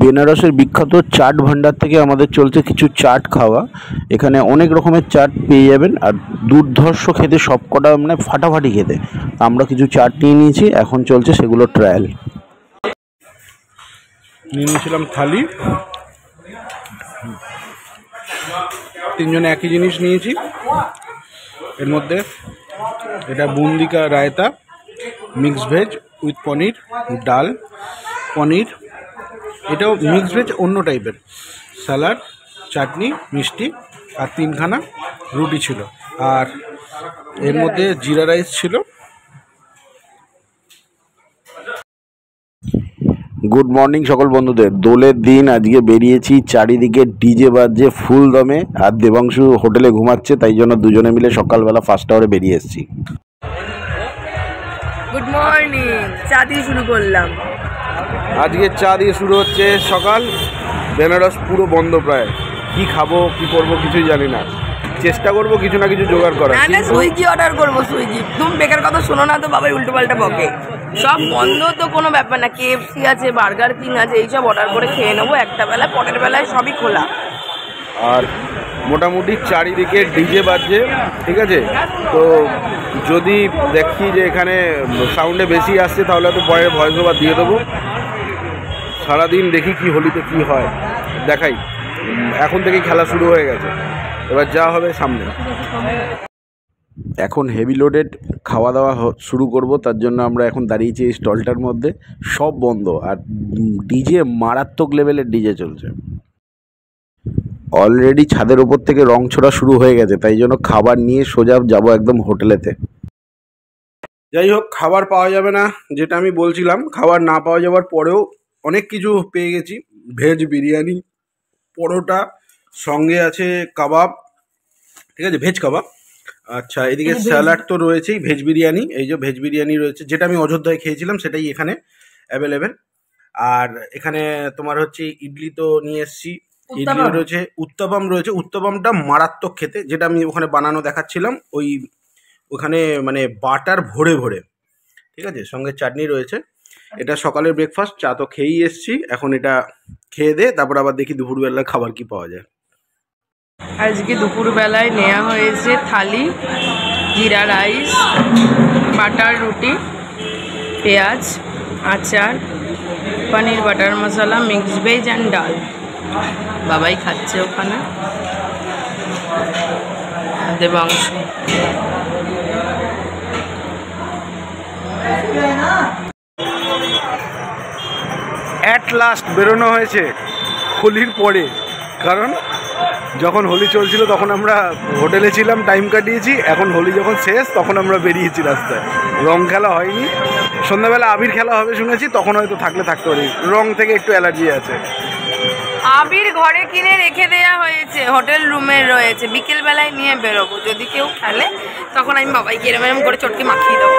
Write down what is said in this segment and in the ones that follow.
বেনারসের বিখ্যাত চাট ভান্ডার থেকে আমাদের চলছে কিছু চাট খাওয়া। এখানে অনেক রকমের চাট পেয়ে যাবেন, আর দুর্ধর্ষ খেতে, সবকটা মানে ফাটাফাটি খেতে। আমরা কিছু চাট নিয়ে নিয়েছি, এখন চলছে সেগুলো ট্রায়াল। নিয়ে নিয়েছিলাম থালি, তিনজনে একই জিনিস নিয়েছি। এর মধ্যে এটা বুন্দি কা রায়তা, মিক্স ভেজ উইথ পনির, ডাল, পনির, এটাও মিক্স ভেজ অন্য টাইপের, স্যালাড, চাটনি, মিষ্টি, আর তিনখানা রুটি ছিল। আর এর মধ্যে জিরা রাইস ছিল। গুড মর্নিং সকল বন্ধুদের। দোলের দিন আজকে বেরিয়েছি, চারিদিকে ডিজে বাজছে ফুল দমে, আর দেবাংশু হোটেলে ঘুমাচ্ছে, তাই জন্য দুজনে মিলে সকালবেলা ফার্স্ট আওয়ারে বেরিয়ে এসেছি। গুড মর্নিং, চা দিয়ে শুরু করলাম। আজকে চা দিয়ে শুরু হচ্ছে সকাল। বেনারস পুরো বন্ধ প্রায়, কি খাবো কি করবো কিছুই জানি না। চেষ্টা করবো কিছু না কিছু জোগাড় করার। না সুইগি অর্ডার করবো, সুইগি। তুমি বেকার কথা শোনো না তো, বাবাই উল্টো পাল্টা বকে। সব বন্ধ তো কোনো ব্যাপার না, KFC আছে, বার্গার কিং আছে, এইসব অর্ডার করে খেয়ে নেবো একটা বেলা, পরের বেলায় সবই খোলা। আর মোটামুটি চারিদিকে ডিজে বাজছে, ঠিক আছে। তো যদি দেখি যে এখানে সাউন্ডে বেশি আসছে তাহলে তো পরে ভয়েস ওভার দিয়ে দেবো। সারাদিন দেখি কি হোলিতে কি হয়, দেখাই। এখন থেকেই খেলা শুরু হয়ে গেছে, এবার যা হবে সামনে। এখন হেভি লোডেড খাওয়া দাওয়া শুরু করব, তার জন্য আমরা এখন দাঁড়িয়েছি এই স্টলটার মধ্যে। সব বন্ধ, আর ডিজে মারাত্মক লেভেলের ডিজে চলছে। অলরেডি ছাদের ওপর থেকে রং ছোড়া শুরু হয়ে গেছে, তাই জন্য খাবার নিয়ে সোজা যাব একদম হোটেলেতে। যাই হোক, খাবার পাওয়া যাবে না যেটা আমি বলছিলাম। খাবার না পাওয়া যাওয়ার পরেও অনেক কিছু পেয়ে গেছি। ভেজ বিরিয়ানি, পরোটা, সঙ্গে আছে কাবাব, ঠিক আছে, ভেজ কাবাব। আচ্ছা, এদিকে স্যালাড তো রয়েছেই, ভেজ বিরিয়ানি, এই যে ভেজ বিরিয়ানি রয়েছে, যেটা আমি অযোধ্যায় খেয়েছিলাম সেটাই এখানে অ্যাভেলেবেল। আর এখানে তোমার হচ্ছে ইডলি তো নিয়ে এসছি, ইডলি রয়েছে, উত্তপম রয়েছে। উত্তপমটা মারাত্মক খেতে, যেটা আমি ওখানে বানানো দেখাচ্ছিলাম, ওখানে মানে বাটার ভরে ভরে, ঠিক আছে। সঙ্গে চাটনি রয়েছে। এটা সকালের ব্রেকফাস্ট, চা তো খেয়েই এসছি। এখন এটা খেয়ে দে, তারপর আবার দেখি দুপুরবেলায় খাবার কি পাওয়া যায়। আজকে দুপুরবেলায় নেওয়া হয়েছে থালি, জিরা রাইস, বাটার রুটি, পেঁয়াজ, আচার, paneer butter masala, mix veg and ডাল। বাবাই খাচ্ছে ওখানে, দেবাংশু। অ্যাট লাস্ট বেরোনো হয়েছে হোলির পরে, কারণ যখন হোলি চলছিল তখন আমরা হোটেলে ছিলাম, টাইম কাটিয়েছি। এখন হোলি যখন শেষ তখন আমরা বেরিয়েছি রাস্তায়। রং খেলা হয়নি, সন্ধ্যাবেলা আবির খেলা হবে শুনেছি, তখন হয়তো থাকলে থাকতে পারি। রং থেকে একটু অ্যালার্জি আছে। আবির ঘরে কিনে রেখে দেওয়া হয়েছে, হোটেল রুমে রয়েছে, বিকেল বেলায় নিয়ে বেরোবো। যদি কেউ খেলে তখন আমি বাবাইকে এরম এরম করে চটকে মাখিয়ে দেবো।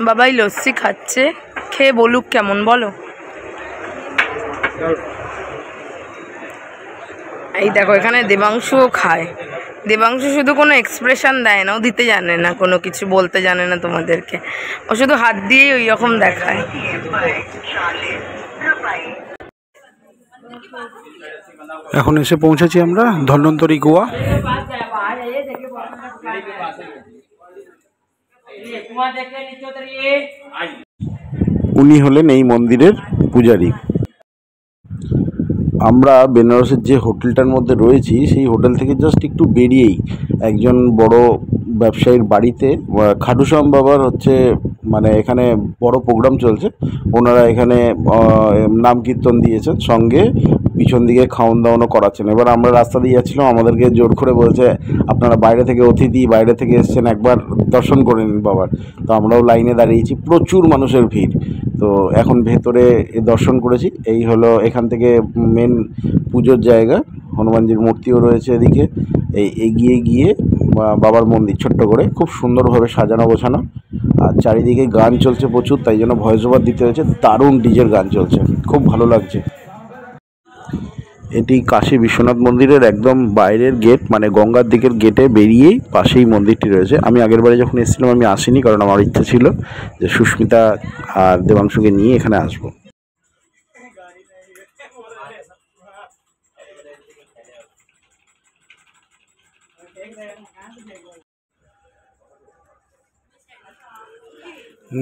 বাবাই লস্যি খাচ্ছে, খেয়ে বলুক কেমন, বলো। এই দেখো, এখানে দেবাংশুও খায়। দেবাংশু শুধু কোনো এক্সপ্রেশন দেয় না, ও দিতে জানে না, কোনো কিছু বলতে জানে না তোমাদেরকে। ও শুধু হাত দিয়েই ওই রকম দেখায়। এখন এসে পৌঁছেছি আমরা ধন্বন্তরী গোয়া। উনি হলেন এই মন্দিরের পূজারী। আমরা বেনারসের যে হোটেলটার মধ্যে রয়েছি, সেই হোটেল থেকে জাস্ট একটু বেরিয়েই একজন বড় ব্যবসায়ীর বাড়িতে খাটুশ্যাম বাবার হচ্ছে মানে এখানে বড় প্রোগ্রাম চলছে। ওনারা এখানে নাম কীর্তন দিয়েছেন, সঙ্গে পিছন দিকে খাওয়ান দাওয়ানও করাচ্ছেন। এবার আমরা রাস্তা দিয়ে যাচ্ছিলাম, আমাদেরকে জোর করে বলছে আপনারা বাইরে থেকে অতিথি, বাইরে থেকে এসছেন, একবার দর্শন করে নিন বাবার। তো আমরাও লাইনে দাঁড়িয়েছি, প্রচুর মানুষের ভিড়। তো এখন ভেতরে দর্শন করেছি। এই হলো এখান থেকে মেন পুজোর জায়গা, হনুমানজির মূর্তিও রয়েছে এদিকে। এই এগিয়ে গিয়ে বাবার মন্দির, ছোট্ট করে, খুব সুন্দরভাবে সাজানো গোছানো। আর চারিদিকে গান চলছে প্রচুর, তাই জন্য ভয়েস ওভার দিতে হয়েছে। দারুণ ডিজের গান চলছে, খুব ভালো লাগছে। এটি কাশী বিশ্বনাথ মন্দিরের একদম বাইরের গেট, মানে গঙ্গার দিকের গেটে বেরিয়েই পাশেই মন্দিরটি রয়েছে। আমি আগের বারে যখন এসেছিলাম আমি আসিনি, কারণ আমার ইচ্ছা ছিল যে সুস্মিতা আর দেবাংশুকে নিয়ে এখানে আসবো।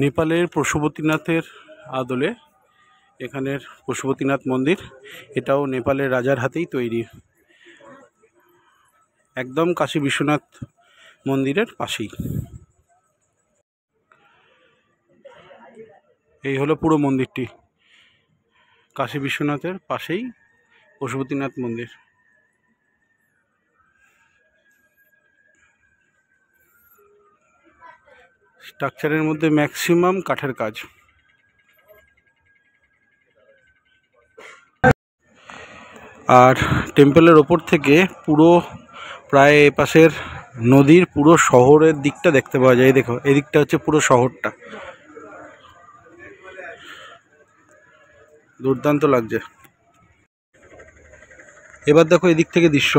নেপালের পশুপতিনাথের আদলে এখানের পশুপতিনাথ মন্দির, এটাও নেপালের রাজার হাতেই তৈরি, একদম কাশী বিশ্বনাথ মন্দিরের পাশেই। এই হলো পুরো মন্দিরটি, কাশী বিশ্বনাথের পাশেই পশুপতিনাথ মন্দির। স্ট্রাকচারের মধ্যে ম্যাক্সিমাম কাঠের কাজ। আর টেম্পলের ওপর থেকে পুরো প্রায় এপাশের নদীর পুরো শহরের দিকটা দেখতে পাওয়া যায়। দেখো এদিকটা হচ্ছে পুরো শহরটা, দুর্দান্ত লাগছে। এবার দেখো এদিক থেকে দৃশ্য,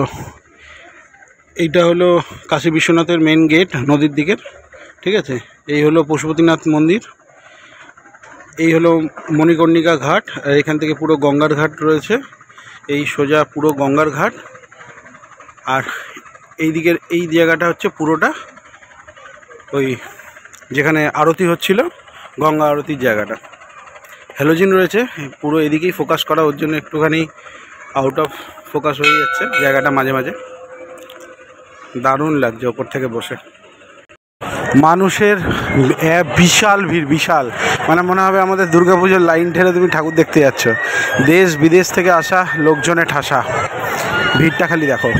এইটা হলো কাশী বিশ্বনাথের মেন গেট নদীর দিকের, ঠিক আছে। এই হলো পশুপতিনাথ মন্দির, এই হলো মণিকর্ণিকা ঘাট, আর এখান থেকে পুরো গঙ্গার ঘাট রয়েছে, এই সোজা পুরো গঙ্গার ঘাট। আর এই দিকের এই জায়গাটা হচ্ছে পুরোটা ওই যেখানে আরতি হচ্ছিল, গঙ্গা আরতির জায়গাটা। হ্যালোজিন রয়েছে পুরো এদিকেই ফোকাস করা, ওর জন্য একটুখানি আউট অফ ফোকাস হয়ে যাচ্ছে জায়গাটা মাঝে মাঝে। দারুণ লাগছে ওপর থেকে বসে। মানুষের বিশাল ভিড়, বিশাল, মানে মনে হবে আমাদের দুর্গাপুজোর লাইন ঠেলে তুমি ঠাকুর দেখতে যাচ্ছ। দেশ বিদেশ থেকে আসা লোকজনে ঠাসা, ভিড়টা খালি দেখো।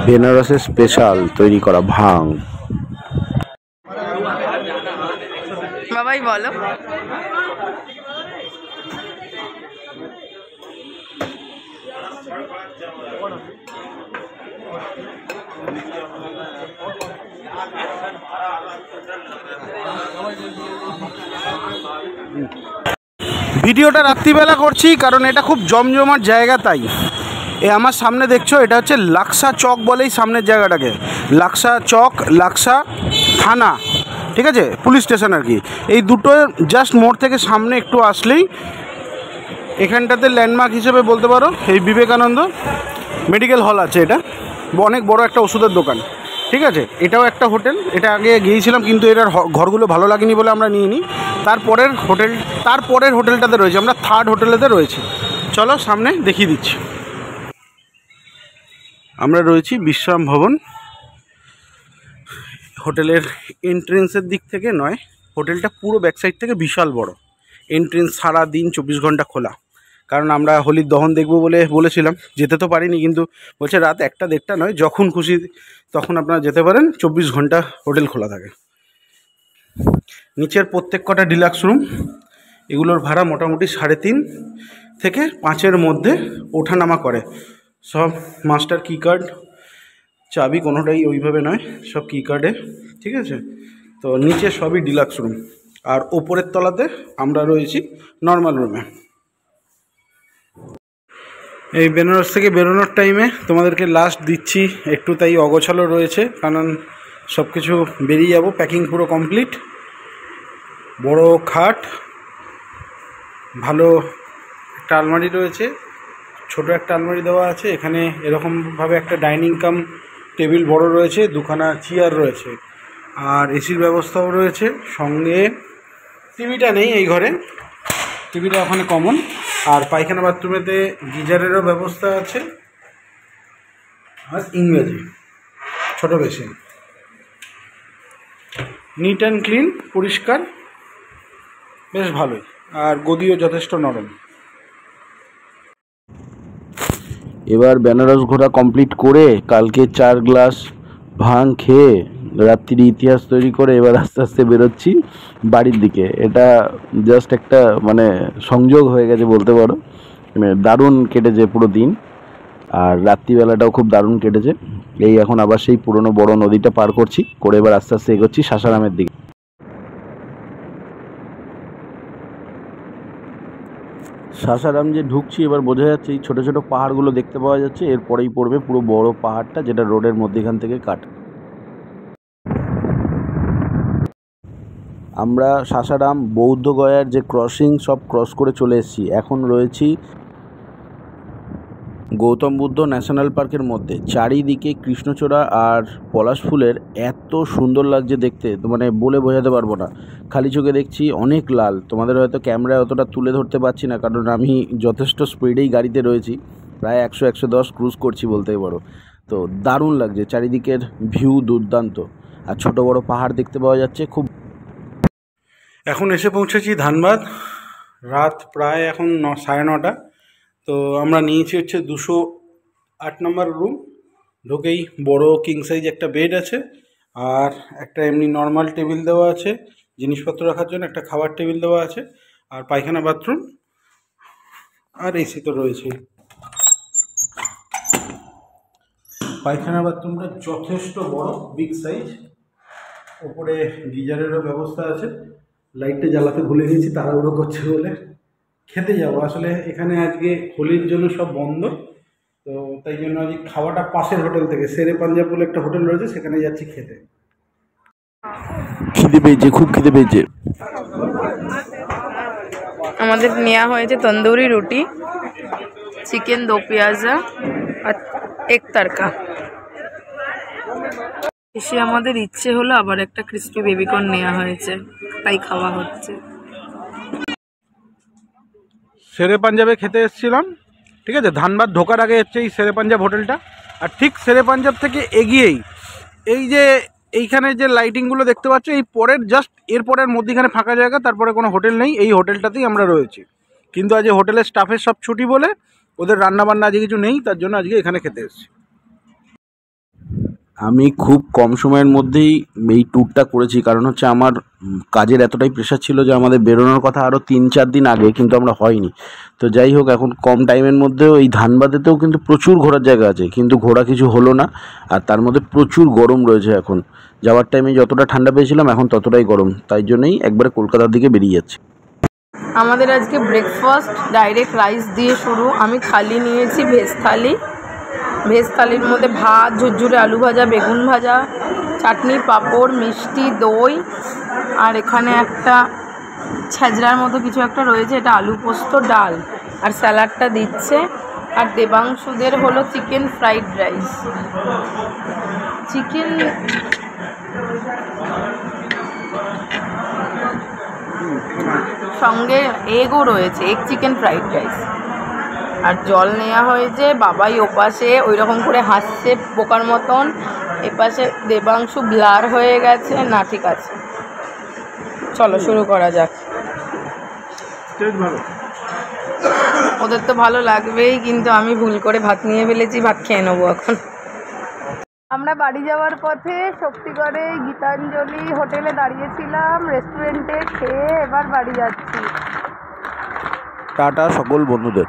বেনারসের স্পেশাল তৈরি করা ভাং। বাবাই বলো। ভিডিওটা রাত্রিবেলা করছি কারণ এটা খুব জমজমাট জায়গা, তাই এ আমার সামনে দেখছো এটা হচ্ছে লাক্সা চক বলেই সামনের জায়গাটাকে, লাক্সা চক, লাক্সা থানা, ঠিক আছে, পুলিশ স্টেশন আর কি। এই দুটো জাস্ট মোড় থেকে সামনে একটু আসলেই এখানটাতে ল্যান্ডমার্ক হিসেবে বলতে পারো এই বিবেকানন্দ মেডিকেল হল আছে। এটা অনেক বড় একটা ওষুধের দোকান, ঠিক আছে। এটাও একটা হোটেল, এটা আগে গিয়েছিলাম কিন্তু এটার ঘরগুলো ভালো লাগেনি বলে আমরা নিইনি। তারপরের হোটেলটাতে রয়েছে, আমরা থার্ড হোটেলেতে রয়েছি। চলো সামনে দেখিয়ে দিচ্ছি। আমরা রয়েছি বিশ্রাম ভবন। হোটেলের এন্ট্রেন্সের দিক থেকে নয়, হোটেলটা পুরো ব্যাক সাইড থেকে বিশাল বড়। এন্ট্রেন্স সারা দিন 24 ঘন্টা খোলা, কারণ আমরা হোলির দহন দেখব বলে বলেছিলাম, যেতে তো পারিনি, কিন্তু বলছে রাত 1টা 1:30 নয়, যখন খুশি তখন আপনারা যেতে পারেন, 24 ঘন্টা হোটেল খোলা থাকে। নিচের প্রত্যেক কটা ডিলাক্স রুম, এগুলোর ভাড়া মোটামুটি 3.5 থেকে 5-এর মধ্যে ওঠানামা করে। সব মাস্টার কি কার্ড, চাবি কোনোটাই ওইভাবে নয়, সব কি কার্ডে, ঠিক আছে। তো নিচে সবই ডিলাক্স রুম, আর ওপরের তলাতে আমরা রয়েছি নর্মাল রুমে। এই বেনারস থেকে বেরোনোর টাইমে তোমাদেরকে লাস্ট দিচ্ছি একটু, তাই অগোছালো রয়েছে, কারণ সব কিছু বেরিয়ে যাব। প্যাকিং পুরো কমপ্লিট, বড় খাট, ভালো একটা আলমারি রয়েছে, ছোট একটা আলমারি দেওয়া আছে। এখানে এরকমভাবে একটা ডাইনিং কাম টেবিল বড় রয়েছে, 2খানা চেয়ার রয়েছে, আর এসির ব্যবস্থাও রয়েছে। সঙ্গে টিভিটা নেই এই ঘরে, টিভিটা ওখানে কমন। আর পায়খানা বাথরুমেতে গিজারেরও ব্যবস্থা আছে, আর ইংরেজি ছোট বেসিন। নিট অ্যান্ড ক্লিন, পরিষ্কার, বেশ ভালোই, আর গদিও যথেষ্ট নরম। এবার বেনারস ঘোরা কমপ্লিট করে কালকে 4 গ্লাস ভাং খেয়ে রাত্রির ইতিহাস তৈরি করে এবার আস্তে আস্তে বেরোচ্ছি বাড়ির দিকে। এটা জাস্ট একটা মানে সংযোগ হয়ে গেছে বলতে পারো, মানে দারুণ কেটেছে পুরো দিন, আর রাত্রিবেলাটাও খুব দারুণ কেটেছে। এই এখন আবার সেই পুরনো বড় নদীটা পার করছি, করে এবার আস্তে আস্তে এগোচ্ছি সাসারামের দিকে। সাসারাম যে ঢুকছি এবার বোঝা যাচ্ছে এই ছোটো ছোটো পাহাড়গুলো দেখতে পাওয়া যাচ্ছে, এরপরেই পড়বে পুরো বড় পাহাড়টা যেটা রোডের মধ্যেখান থেকে কাটা। আমরা সাসারাম বৌদ্ধগয়ার যে ক্রসিং সব ক্রস করে চলে এসেছি। এখন রয়েছি গৌতম বুদ্ধ ন্যাশনাল পার্কের মধ্যে। চারিদিকে কৃষ্ণচূড়া আর পলাশ ফুলের এত সুন্দর লাগছে দেখতে, তো মানে বলে বোঝাতে পারবো না। খালি চোখে দেখছি অনেক লাল, তোমাদের হয়তো ক্যামেরায় অতটা তুলে ধরতে পারছি না কারণ আমি যথেষ্ট স্পিডেই গাড়িতে রয়েছি, প্রায় 100-110 ক্রুজ করছি বলতেই পারো। তো দারুণ লাগছে, চারিদিকের ভিউ দুর্দান্ত, আর ছোট বড় পাহাড় দেখতে পাওয়া যাচ্ছে খুব। এখন এসে পৌঁছেছি ধানবাদ, রাত প্রায় এখন 9:30। তো আমরা নিয়েছি হচ্ছে 208 নম্বর রুম। ঢুকেই বড় কিং সাইজ একটা বেড আছে, আর একটা এমনি নর্মাল টেবিল দেওয়া আছে জিনিসপত্র রাখার জন্য, একটা খাবার টেবিল দেওয়া আছে, আর পায়খানা বাথরুম, আর এসি তো রয়েছে। পায়খানা বাথরুমটা যথেষ্ট বড়, বিগ সাইজ। ওপরে গিজারেরও ব্যবস্থা আছে। লাইটটা জ্বালাতে ভুলে গেছি তাড়াহুড়ো করছে বলে। খেতে যাবো, আসলে এখানে আজকে হোলির জন্য সব বন্ধ, তো তাই জন্য আজকে খাওয়াটা পাশের হোটেল থেকে, শেরে পাঞ্জাব বলে একটা হোটেল রয়েছে, সেখানে যাচ্ছি খেতে। খিদে পেয়েছে, খুব খিদে পেয়েছে। আমাদের নেওয়া হয়েছে তন্দুরি রুটি, চিকেন দো পেঁয়াজা আর এক তড়কা। এসে আমাদের ইচ্ছে হলো আবার একটা ক্রিস্পি বেবিকর্ন নেওয়া হয়েছে, তাই খাওয়া হচ্ছে। শেরে পাঞ্জাবে খেতে এসেছিলাম, ঠিক আছে। ধানবাদ ঢোকার আগে হচ্ছে এই শেরে পাঞ্জাব হোটেলটা, আর ঠিক শেরে পাঞ্জাব থেকে এগিয়েই এই যে এইখানে যে লাইটিংগুলো দেখতে পাচ্ছ, এই পরের জাস্ট এরপরের মধ্যেখানে ফাঁকা জায়গা, তারপরে কোনো হোটেল নেই, এই হোটেলটাতেই আমরা রয়েছি। কিন্তু আজ হোটেলের স্টাফের সব ছুটি বলে ওদের রান্নাবান্না আজকে কিছু নেই, তার জন্য আজকে এখানে খেতে এসেছি। আমি খুব কম সময়ের মধ্যেই এই ট্যুরটা করেছি, কারণ হচ্ছে আমার কাজের এতটাই প্রেশার ছিল যে আমাদের বেরোনোর কথা আরও 3-4 দিন আগে, কিন্তু আমরা হয়নি। তো যাই হোক, এখন কম টাইমের মধ্যেও এই ধানবাদেতেও কিন্তু প্রচুর ঘোরার জায়গা আছে, কিন্তু ঘোরা কিছু হলো না। আর তার মধ্যে প্রচুর গরম রয়েছে এখন, যাওয়ার টাইমে যতটা ঠান্ডা পেয়েছিলাম এখন ততটাই গরম, তাই জন্যই একবারে কলকাতার দিকে বেরিয়ে যাচ্ছি। আমাদের আজকে ব্রেকফাস্ট ডাইরেক্ট রাইস দিয়ে শুরু। আমি থালি নিয়েছি ভেজ থালি। ভেজ থালির মধ্যে ভাত, ঝুরঝুরে আলু ভাজা, বেগুন ভাজা, চাটনি, পাঁপড়, মিষ্টি, দই, আর এখানে একটা ছ্যাঁচড়ার মতো কিছু একটা রয়েছে, এটা আলু পোস্ত, ডাল, আর স্যালাডটা দিচ্ছে। আর দেবাংশুদের হলো চিকেন ফ্রাইড রাইস, চিকেন সঙ্গে এগও রয়েছে, এগ চিকেন ফ্রাইড রাইস। আর জল নেওয়া হয়েছে। বাবাই ওপাশে ওই রকম করে হাসছে বোকার মতন, এপাশে দেবাংশু ব্লার হয়ে গেছে। না ঠিক আছে, চলো শুরু করা যাক। ওদের তো ভালো লাগবেই, কিন্তু আমি ভুল করে ভাত নিয়ে ফেলেছি, ভাত খেয়ে নেবো এখন। আমরা বাড়ি যাওয়ার পথে শক্তিগড়ে গীতাঞ্জলি হোটেলে দাঁড়িয়েছিলাম, রেস্টুরেন্টে খেয়ে এবার বাড়ি যাচ্ছি। টাটা সকল বন্ধুদের।